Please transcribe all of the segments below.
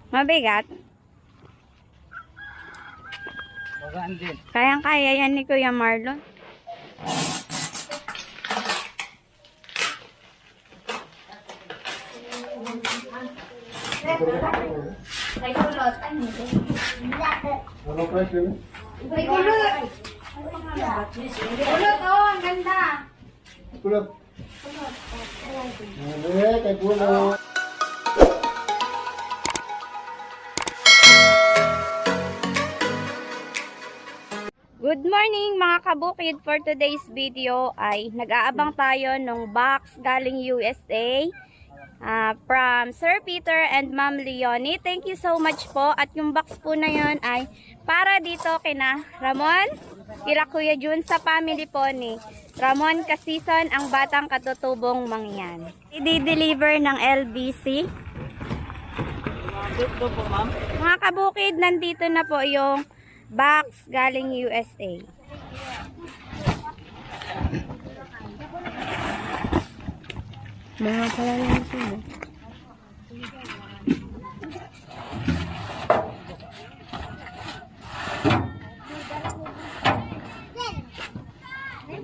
Mabigat? Magaan din. Kayang-kaya yan ni Kuya Marlon. May kulot. Ano price yun? May kulot. Kulot, oh, ang ganda. Kulot. Kay Pulo. Good morning mga kabukid. For today's video ay nag-aabang tayo ng box galing USA from Sir Peter and Ma'am Leony. Thank you so much po. At yung box po na yun ay para dito kina Ramon, kila Kuya Jun sa family po ni Ramon Kasison, ang batang Katutubong Mangyan. I-deliver ng LBC. Dito po, ma'am. Mga kabukid, nandito na po yung box galing USA. Mga pala lang sila.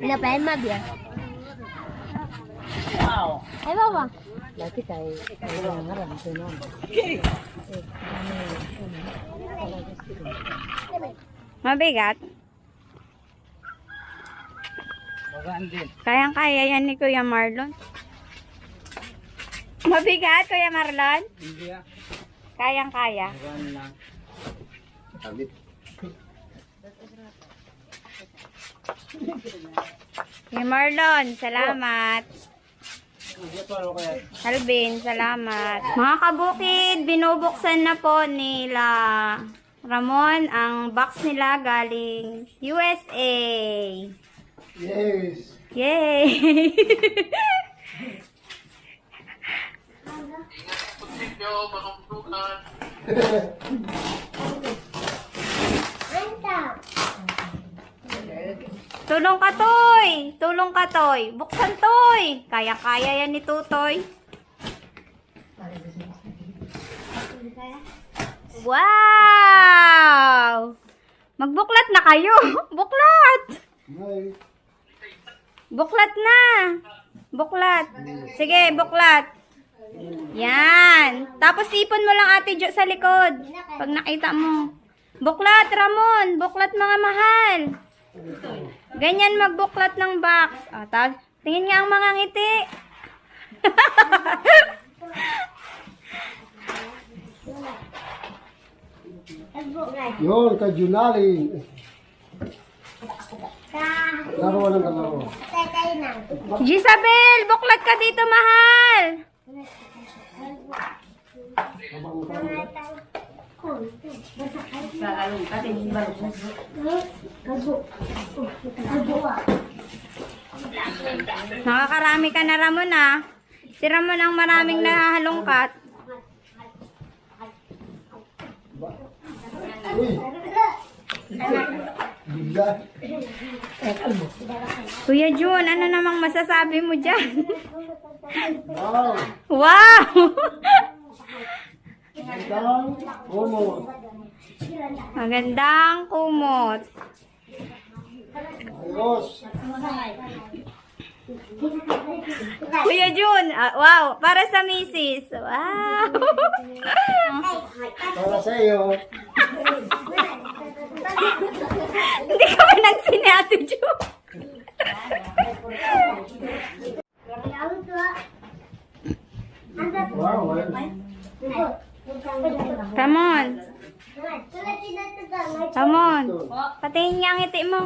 Pinapain mabya. Wow. Ay, baba. Lagi tayo nangarap ito naman. Mabigat? Magaan din. Kayang-kaya yan ni Kuya Marlon. Mabigat, Kuya Marlon? Hindi ah. Kayang-kaya. Magaan lang. Sabit. Kuya Marlon, salamat. Dito ano kaya? Alvin, salamat. Mga kabukid, binubuksan na po nila Ramon ang box nila galing USA. Yes. Yay! Tulong ka, Toy! Tulong ka, Toy! Buksan, Toy! Kaya-kaya yan ni Tutoy. Wow! Magbuklat na kayo! Buklat! Hi. Buklat na! Buklat! Sige, buklat! Yan! Tapos ipon mo lang Ate Jo sa likod. Pag nakita mo. Buklat, Ramon! Buklat, mga mahal! Ganyan magbuklat ng box. O, tingin nga ang mga ngiti. Yun, kay Junali. Laro ng kalaro. Gisabel, buklat ka dito, mahal. Nakakarami ka na, Ramon, ah. Si Ramon ang maraming nahalongkat. Uy. Bigla. Kuya Jun, ano namang masasabi mo dyan? Wow. Wow! Magandang kumot. Magandang kumot. Ayos. Kuya Jun, wow, para sa misis. Wow! Para sa iyo. Hindi ka ba nagsine, Ate Jun? Wow. Come on. Come on. Patingin nga ang ngiti mo.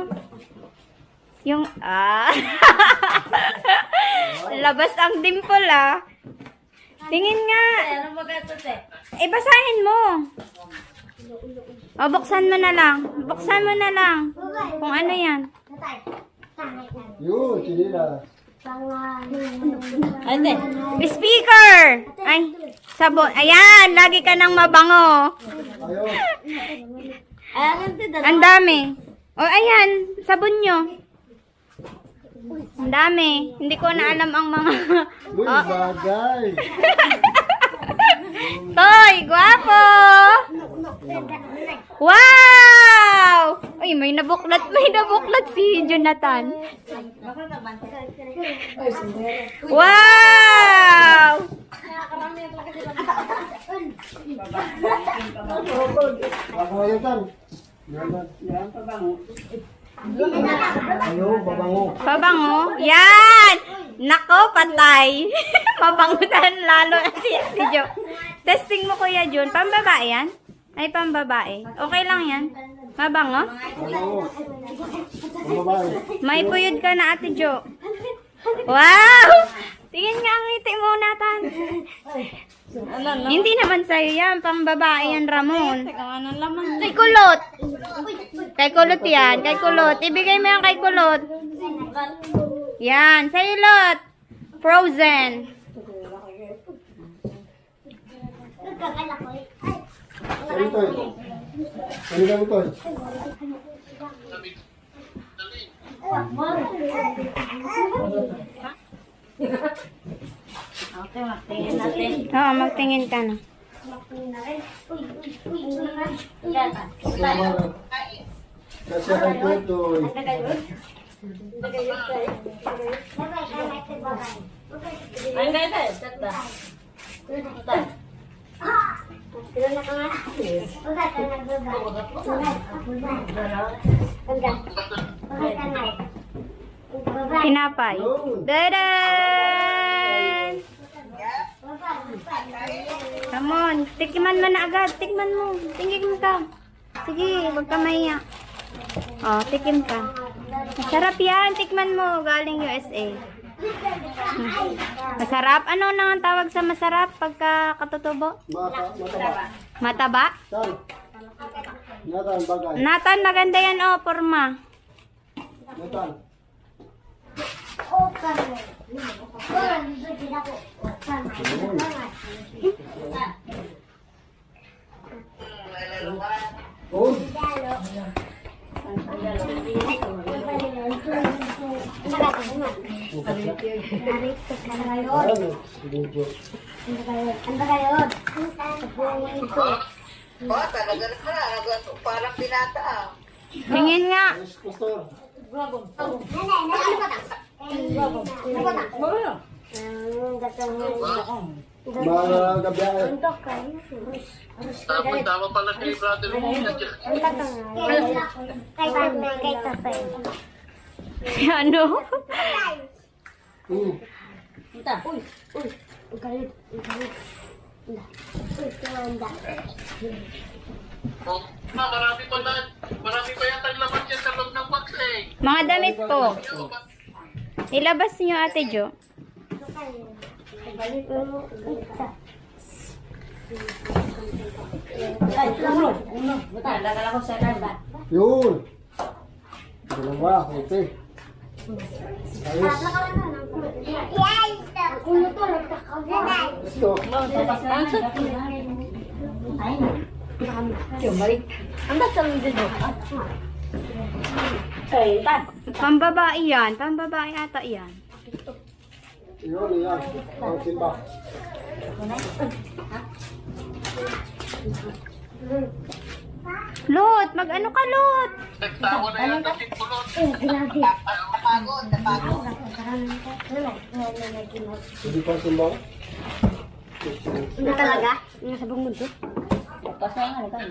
Yung, labas ang dimple, ah. Tingin nga. Eh, basahin mo. O, buksan mo na lang. Buksan mo na lang. Kung ano yan. Yun, kanila. Speaker! Ay, sabon. Ayan, lagi ka nang mabango. Ayos. Ang dami. O, ayan, sabon nyo. Ang dami. Hindi ko na alam ang mga... Uy, bagay. Toy! Wow! Uy, may nabuklat si Jonathan. Wow! Bago yan, Tan. Yan, pabango. Ayaw, pabango. Pabango? Yan! Nako, patay. Mabangutan lalo si Jo. Testing mo, Kuya Jun. Pambabae yan? Ay, pambabae. Okay lang yan. Mabango? Pabango. Pababae. May puyod ka na, Ate Jo. Wow! Tingin nga ang ngiti mo, Nathan. Hindi naman sa'yo yan. Pambabae yan, Ramon. Kay Kulot. Kay Kulot yan. Kay Kulot. Ibigay mo yan kay Kulot. Yan. Sa'yo, Lot. Frozen. Ano ito? Ano lang ito? Oo, magtingin ka na. Kasi kay Tutoy. Tinapay. Dadan! Ramon, tikman mo na agad. Tikman mo. Tingin ka. Sige, huwag ka mahiya. Oh, tikim ka. Masarap yan. Tikman mo. Galing USA. Masarap? Ano nang tawag sa masarap pagka katutubo? Mataba. Mataba? Tan. Nathan, bagay. Nathan, maganda yan, oh, porma. Nathan. Oh. Parang binata ah. Tingin nga. Pastor. Mga gabiyahe. Tama pala kay brother mo. Ano? Marami pa yata laman dyan sa loob ng box eh. Mga damit po. Ilabas niyo, Ate Jo. Yun. Dalawa, okay. Ayos. Ito. Pambabae yan. Pambabae ata yan. Yun, yan. Ang simba. Lot, mag-ano ka, Lot? Nagtawa na yan ng kulot. Hindi pa simba.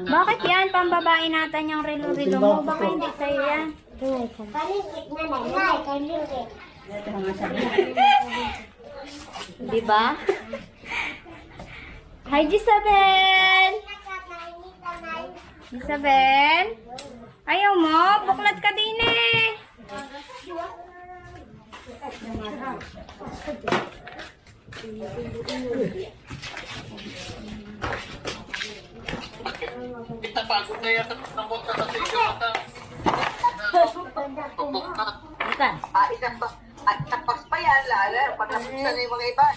Bakit yan? Pambabae natin yung relo-relo mo. Baka hindi sa'yo yan. Diba? Hi, Gisabel! Gisabel? Ayaw mo? Buklat ka din eh. Napagod na yata ng bunta sa iyo. Tapas pa yan, lala. Pag napuksan na yung mga iba.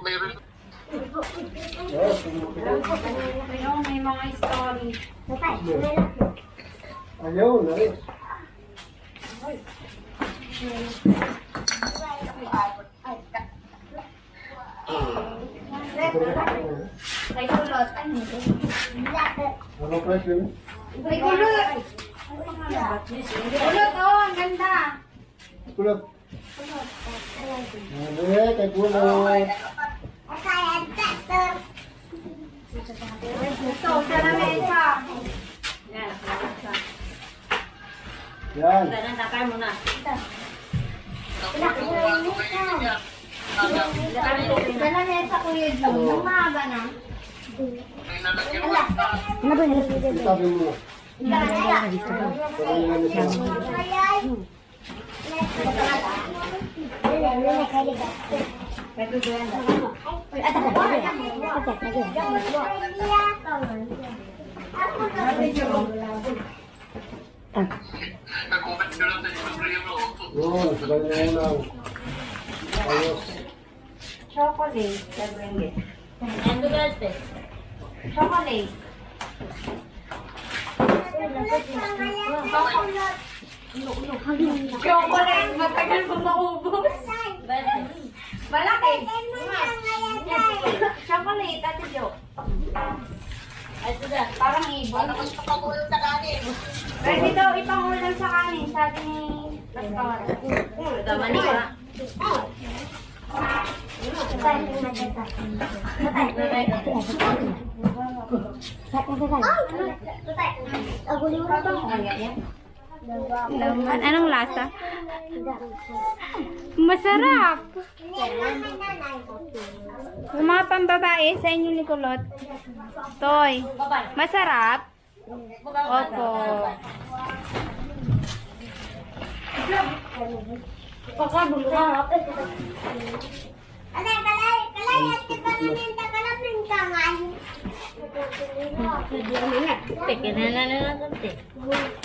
Mayroon. Ayun, may mga story. Ayaw, nari. Kay kulot. Ay, hindi. Ano price yun? Kay kulot. Kulot, oh, ang ganda. Kulot. Ano kay kulot. Ito, sa lamesa. Yan. Sa lamesa, Kuya Jun. Yung maaga na. Itabi mo. Nag-comment ka lang sa isang rero. Yun, sabay na yun lang. Ayos. Chocolate. Chocolate. Chocolate. Matagal ko maubos. Malaki. Chocolate, Ate Jo. Parang ibon. Pwede daw ipangulam sa kanin, sabi ni Pastor. Tama niya. Anong lasa? Masarap. Yung mga pambabae sa inyo ni Kulot. Toy. Masarap? Opo.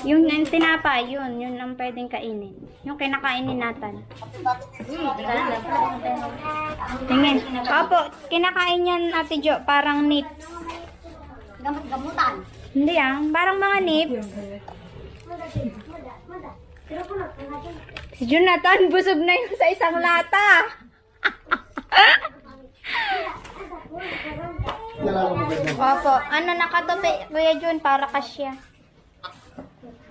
Yung tinapa, yun ang pwedeng kainin. Yung kinakainin natin. Tingin. Opo, kinakain yan, Ate Jo, parang nips. Gamot-gamutan. Hindi parang mga nips. Si Jonathan, busog na yun sa isang lata. Kailangan mo ganyan. Opo, nakatupi, Kuya Jun, para kasya.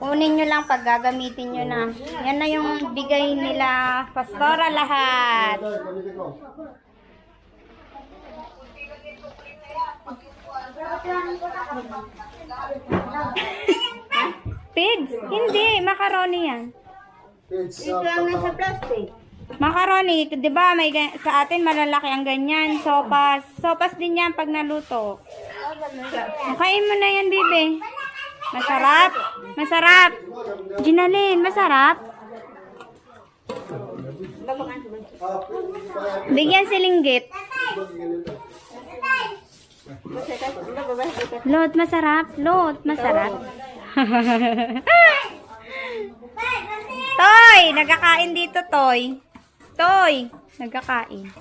Kunin nyo lang pag gagamitin nyo na. Yan na yung bigay nila pastora lahat. Ito, gamitin ko. Pids? Hindi, macaroni yan. Pizza. plastic. Macaroni, 'di ba? May sa atin malalaki ang ganyan, sopas. Sopas din 'yan pag naluto. Kain mo na 'yan, bibe. Masarap. Masarap. Ginalin, masarap. Bigyan silinggit. Lot, masarap. Lot, masarap. Toy, nagkakain dito, Toy. Toy, nagkakain.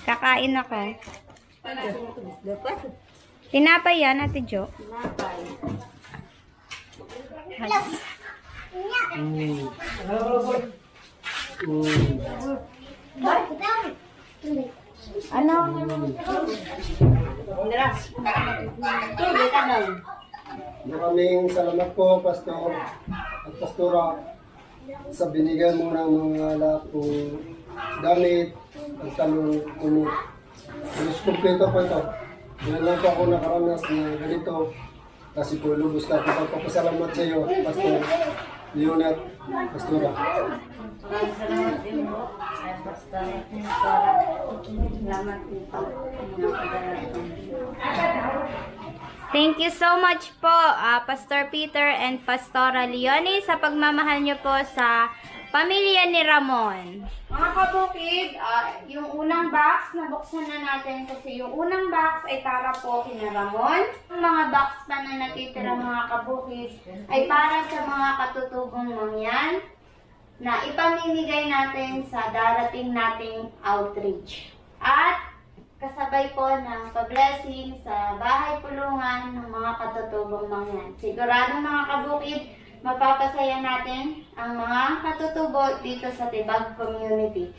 Kakain ako. Tinapay yan, Ate Jo. Ano? Maraming salamat po, Pastor at Pastora, sa binigyan mo ng mga lahat kong gamit at talong kumit. Halos kumpleto po ito. Ngayon lang po ako nakaranas na ganito kasi po lubos ka. Pagpapasalamat sa iyo, Pastor Leony at Pastora. Thank you so much po, Pastor Peter and Pastora Leony, sa pagmamahal niyo po sa pamilya ni Ramon. Mga kabukid, yung unang box, nabuksan na natin kasi yung unang box ay para po kina Ramon. Yung mga box pa na natitira, mga kabukid, ay para sa mga katutubong mangyan na ipamimigay natin sa darating nating outreach. At kasabay po ng pa-blessing sa bahay pulungan ng mga katutubong mangyan. Sigurado mga kabukid, mapapasaya natin ang mga katutubo dito sa Tibag Community.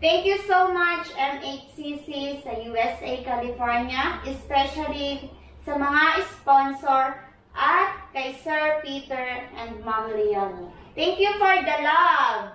Thank you so much MHCC sa USA, California, especially sa mga sponsor at kay Sir Peter and Ma'am Leony. Thank you for the love!